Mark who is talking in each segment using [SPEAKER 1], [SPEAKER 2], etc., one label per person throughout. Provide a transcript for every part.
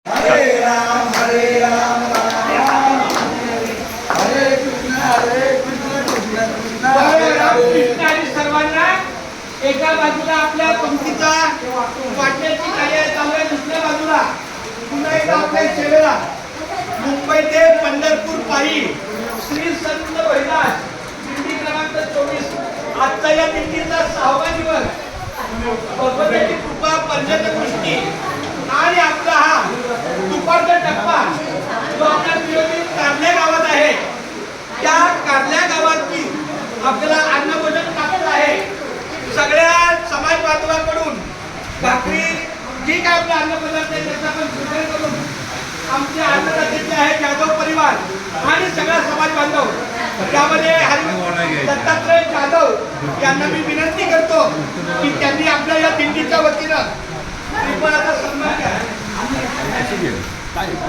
[SPEAKER 1] हरे राम राम राम हरे कृष्ण कृष्ण कृष्ण हरे राम।
[SPEAKER 2] आणि सर्वांना एका बाजूला आपल्या पंक्तीचा वाटण्याची कार्य चालू आहे, दुसऱ्या बाजूला पुन्हा एकदा आपल्या सेवेला मुंबई ते पंढरपूर पायी श्री संत भैरव दिंडी क्रमांक 24 आजचा या दिंडीचा 6वा दिवस भगवंताची कृपा पर्जन्यवृष्टी आणि आपला हा दुपारचा टप्पा जो आपल्या नियोजित कारल्या गावात आहे, त्या कारल्या गावाची आपल्याला अन्नभोजन प्राप्त आहे। सगळ्या समाज बांधवांकडून भाकरी जी काय आपल्या अन्नपदार्थ आहे त्याचा आपण स्वीकार करून आमचे अन्नदाते आहे जाधव परिवार आणि सगळा समाज बांधव त्यामध्ये दत्तात्रय जाधव यांना मी विनंती करतो की त्यांनी आपल्या या दिंडीच्या वतीनं श्रीफळाचा सन्मान करा।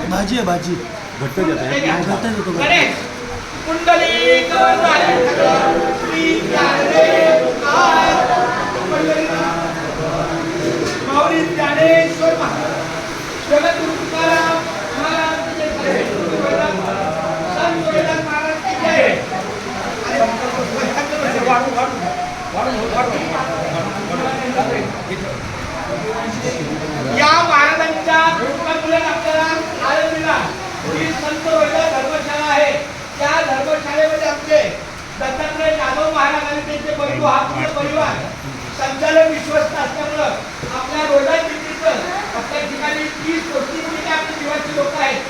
[SPEAKER 3] भाजी आहे भाजी घट्ट देतो
[SPEAKER 2] गणेश कुंडली श्री माऊली ज्ञानेश्वर जगत तुकाराम महाराज की जय। या महाराजांच्या कृपेमुळे आपल्याला आनंद मिळाला। ही संत वैद्य धर्मशाळा आहे, त्या धर्मशाळेमध्ये आमचे दत्तात्रय जाधव महाराज आणि त्यांचे बंधू हा पूर्ण परिवार संचालक विश्वस्त असल्यामुळं आपल्या रोजा दिंडीचं आपल्या ठिकाणी 30-35 आपली जीवाची लोक आहेत।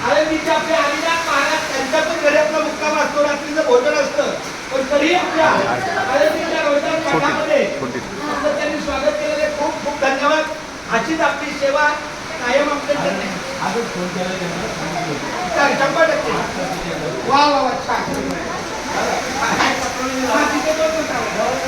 [SPEAKER 2] आळंदीचे आपले आदिनाथ महाराज त्यांच्या पण घरी आपला मुक्काम असतो, रात्रीचं भोजन असतं, पण तरी आपल्या आळंदीच्या रोजा मठामध्ये आपलं त्यांनी स्वागत केलेले खूप खूप धन्यवाद। अशीच आपली सेवा कायम आपल्याकडे 100%